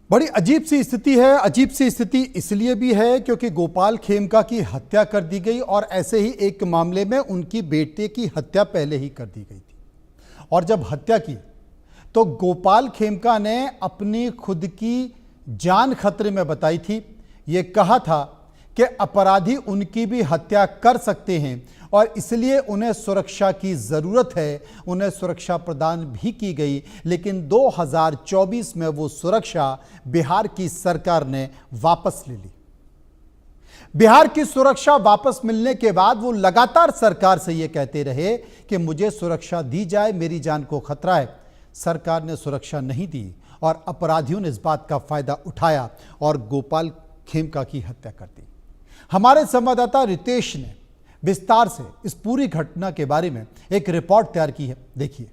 बड़ी अजीब सी स्थिति है। अजीब सी स्थिति इसलिए भी है क्योंकि गोपाल खेमका की हत्या कर दी गई और ऐसे ही एक मामले में उनकी बेटे की हत्या पहले ही कर दी गई थी। और जब हत्या की तो गोपाल खेमका ने अपनी खुद की जान खतरे में बताई थी। ये कहा था कि अपराधी उनकी भी हत्या कर सकते हैं और इसलिए उन्हें सुरक्षा की जरूरत है। उन्हें सुरक्षा प्रदान भी की गई, लेकिन 2024 में वो सुरक्षा बिहार की सरकार ने वापस ले ली। बिहार की सुरक्षा वापस मिलने के बाद वो लगातार सरकार से ये कहते रहे कि मुझे सुरक्षा दी जाए, मेरी जान को खतरा है। सरकार ने सुरक्षा नहीं दी और अपराधियों ने इस बात का फायदा उठाया और गोपाल खेमका की हत्या कर दी। हमारे संवाददाता रितेश ने विस्तार से इस पूरी घटना के बारे में एक रिपोर्ट तैयार की है, देखिए।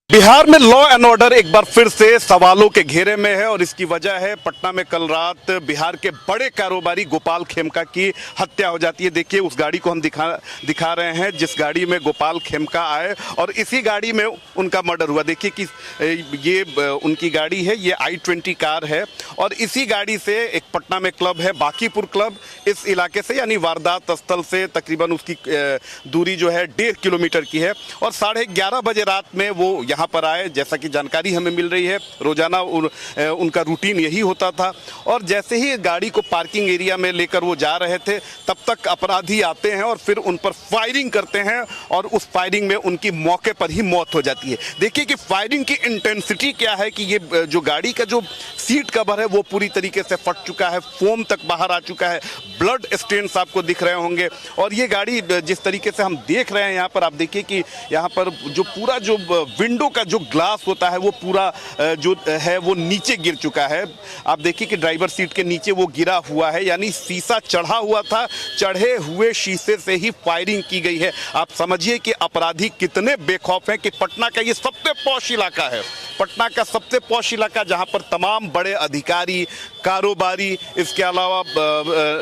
बिहार में लॉ एंड ऑर्डर एक बार फिर से सवालों के घेरे में है और इसकी वजह है पटना में कल रात बिहार के बड़े कारोबारी गोपाल खेमका की हत्या हो जाती है। देखिए उस गाड़ी को हम दिखा रहे हैं जिस गाड़ी में गोपाल खेमका आए और इसी गाड़ी में उनका मर्डर हुआ। देखिए कि ये उनकी गाड़ी है, ये I-20 कार है और इसी गाड़ी से एक पटना में क्लब है बांकीपुर क्लब, इस इलाके से यानी वारदात स्थल से तकरीबन उसकी दूरी जो है 1.5 किलोमीटर की है और 11:30 बजे रात में वो यहाँ पर आए। जैसा कि जानकारी हमें मिल रही है, रोजाना उनका रूटीन यही होता था और जैसे ही गाड़ी को पार्किंग एरिया में लेकर वो जा रहे थे तब तक अपराधी आते हैं और फिर उन पर फायरिंग करते हैं और उस फायरिंग में उनकी मौके पर ही मौत हो जाती है। देखिए कि फायरिंग की इंटेंसिटी क्या है कि ये जो गाड़ी का जो सीट कवर है वो पूरी तरीके से फट चुका है, फोम तक बाहर आ चुका है, ब्लड स्टेन्स आपको दिख रहे होंगे और ये गाड़ी जिस तरीके से हम देख रहे हैं यहाँ पर, आप देखिए कि यहाँ पर जो पूरा जो विंडो का जो ग्लास होता है वो पूरा जो है वो नीचे गिर चुका है। आप देखिए कि ड्राइवर सीट के नीचे वो गिरा हुआ है, यानी शीशा चढ़ा हुआ था, चढ़े हुए शीशे से ही फायरिंग की गई है। आप समझिए कि अपराधी कितने बेखौफ हैं कि पटना का ये सबसे पॉश इलाका है, पटना का सबसे पॉश इलाका जहां पर तमाम बड़े अधिकारी, कारोबारी, इसके अलावा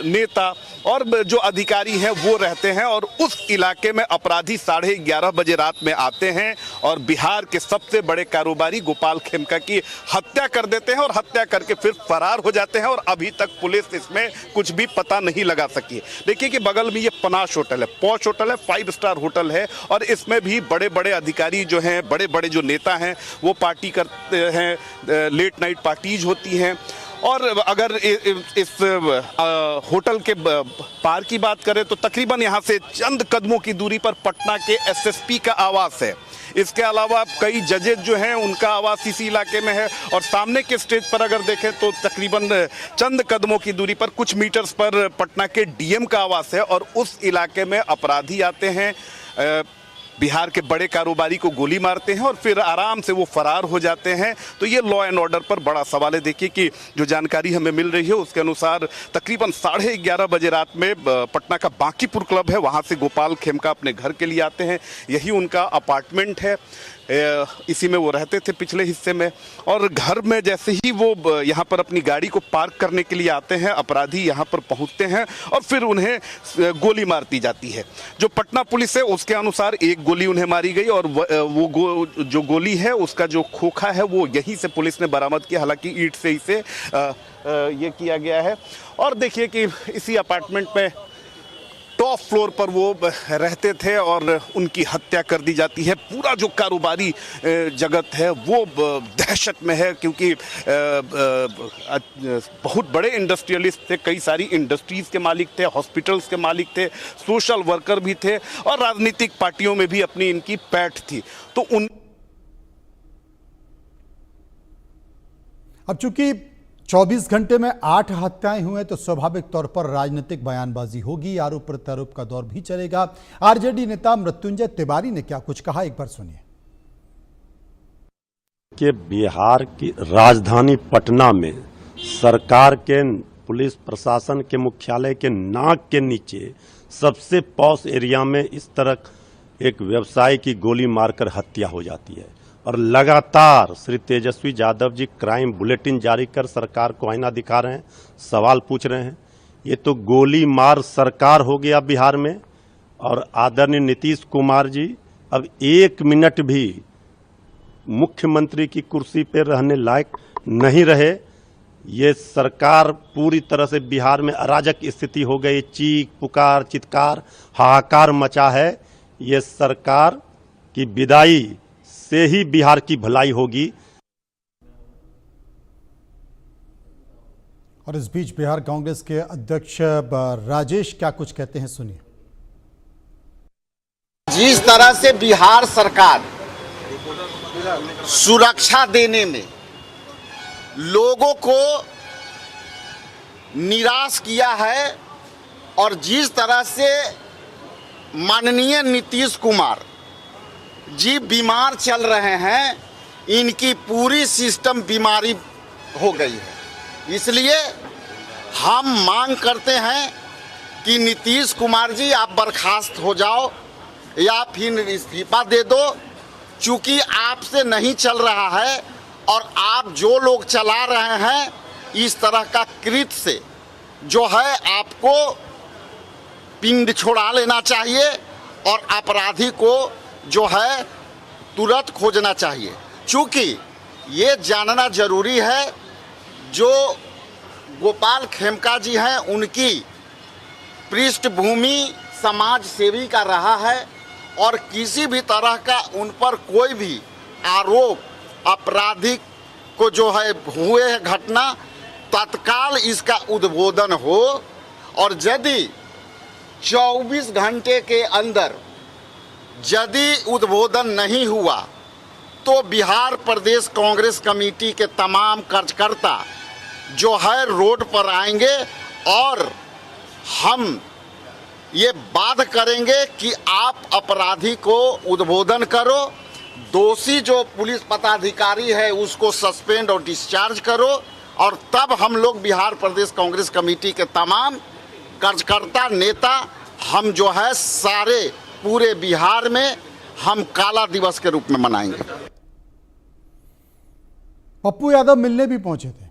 नेता और जो अधिकारी हैं वो रहते हैं और उस इलाके में अपराधी 11:30 बजे रात में आते हैं और बिहार के सबसे बड़े कारोबारी गोपाल खेमका की हत्या कर देते हैं और हत्या करके फिर फरार हो जाते हैं और अभी तक पुलिस इसमें कुछ भी पता नहीं लगा सकी है। देखिए कि बगल में ये पनाश होटल है, पॉश होटल है, 5 स्टार होटल है और इसमें भी बड़े बड़े अधिकारी जो हैं, बड़े बड़े जो नेता हैं वो पार्टी करते हैं, लेट नाइट पार्टीज होती हैं। और अगर इस होटल के पार की बात करें तो तकरीबन यहाँ से चंद कदमों की दूरी पर पटना के SSP का आवास है। इसके अलावा कई जजेज जो हैं उनका आवास इसी इलाके में है और सामने के स्टेज पर अगर देखें तो तकरीबन चंद कदमों की दूरी पर कुछ मीटर्स पर पटना के DM का आवास है और उस इलाके में अपराधी आते हैं, बिहार के बड़े कारोबारी को गोली मारते हैं और फिर आराम से वो फरार हो जाते हैं। तो ये लॉ एंड ऑर्डर पर बड़ा सवाल है। देखिए कि जो जानकारी हमें मिल रही है उसके अनुसार तकरीबन 11:30 बजे रात में पटना का बांकीपुर क्लब है, वहाँ से गोपाल खेमका अपने घर के लिए आते हैं। यही उनका अपार्टमेंट है, इसी में वो रहते थे पिछले हिस्से में और घर में जैसे ही वो यहाँ पर अपनी गाड़ी को पार्क करने के लिए आते हैं, अपराधी यहाँ पर पहुँचते हैं और फिर उन्हें गोली मार दी जाती है। जो पटना पुलिस है उसके अनुसार एक गोली उन्हें मारी गई और जो गोली है उसका जो खोखा है वो यहीं से पुलिस ने बरामद किया, हालांकि ईंट से इसे ये किया गया है। और देखिए कि इसी अपार्टमेंट में टॉप फ्लोर पर वो रहते थे और उनकी हत्या कर दी जाती है। पूरा जो कारोबारी जगत है वो दहशत में है क्योंकि बहुत बड़े इंडस्ट्रियलिस्ट थे, कई सारी इंडस्ट्रीज़ के मालिक थे, हॉस्पिटल्स के मालिक थे, सोशल वर्कर भी थे और राजनीतिक पार्टियों में भी अपनी इनकी पैठ थी। तो अब चूंकि 24 घंटे में 8 हत्याएं हुए तो स्वाभाविक तौर पर राजनीतिक बयानबाजी होगी, आरोप प्रत्यारोप का दौर भी चलेगा। आरजेडी नेता मृत्युंजय तिवारी ने क्या कुछ कहा, एक बार सुनिए। कि बिहार की राजधानी पटना में सरकार के पुलिस प्रशासन के मुख्यालय के नाक के नीचे सबसे पॉश एरिया में इस तरह एक व्यवसायी की गोली मारकर हत्या हो जाती है और लगातार श्री तेजस्वी यादव जी क्राइम बुलेटिन जारी कर सरकार को आईना दिखा रहे हैं, सवाल पूछ रहे हैं। ये तो गोली मार सरकार हो गया बिहार में और आदरणीय नीतीश कुमार जी अब 1 मिनट भी मुख्यमंत्री की कुर्सी पर रहने लायक नहीं रहे। ये सरकार पूरी तरह से बिहार में अराजक स्थिति हो गई, चीख पुकार चित्कार हाहाकार मचा है। ये सरकार की विदाई से ही बिहार की भलाई होगी। और इस बीच बिहार कांग्रेस के अध्यक्ष राजेश क्या कुछ कहते हैं, सुनिए। जिस तरह से बिहार सरकार सुरक्षा देने में लोगों को निराश किया है और जिस तरह से माननीय नीतीश कुमार जी बीमार चल रहे हैं, इनकी पूरी सिस्टम बीमारी हो गई है। इसलिए हम मांग करते हैं कि नीतीश कुमार जी आप बर्खास्त हो जाओ या फिर इस्तीफा दे दो, चूंकि आपसे नहीं चल रहा है और आप जो लोग चला रहे हैं इस तरह का कृत्य से जो है आपको पिंड छोड़ा लेना चाहिए और अपराधी को जो है तुरंत खोजना चाहिए। चूंकि ये जानना जरूरी है जो गोपाल खेमका जी हैं उनकी पृष्ठभूमि समाज सेवी का रहा है और किसी भी तरह का उन पर कोई भी आरोप आपराधिक को जो है हुए है घटना तत्काल इसका उद्भोदन हो और यदि 24 घंटे के अंदर यदि उद्भोदन नहीं हुआ तो बिहार प्रदेश कांग्रेस कमेटी के तमाम कार्यकर्ता जो है रोड पर आएंगे और हम ये बात करेंगे कि आप अपराधी को उद्बोधन करो, दोषी जो पुलिस पदाधिकारी है उसको सस्पेंड और डिस्चार्ज करो और तब हम लोग बिहार प्रदेश कांग्रेस कमेटी के तमाम कार्यकर्ता नेता हम जो है सारे पूरे बिहार में हम काला दिवस के रूप में मनाएंगे। पप्पू यादव मिलने भी पहुंचे थे।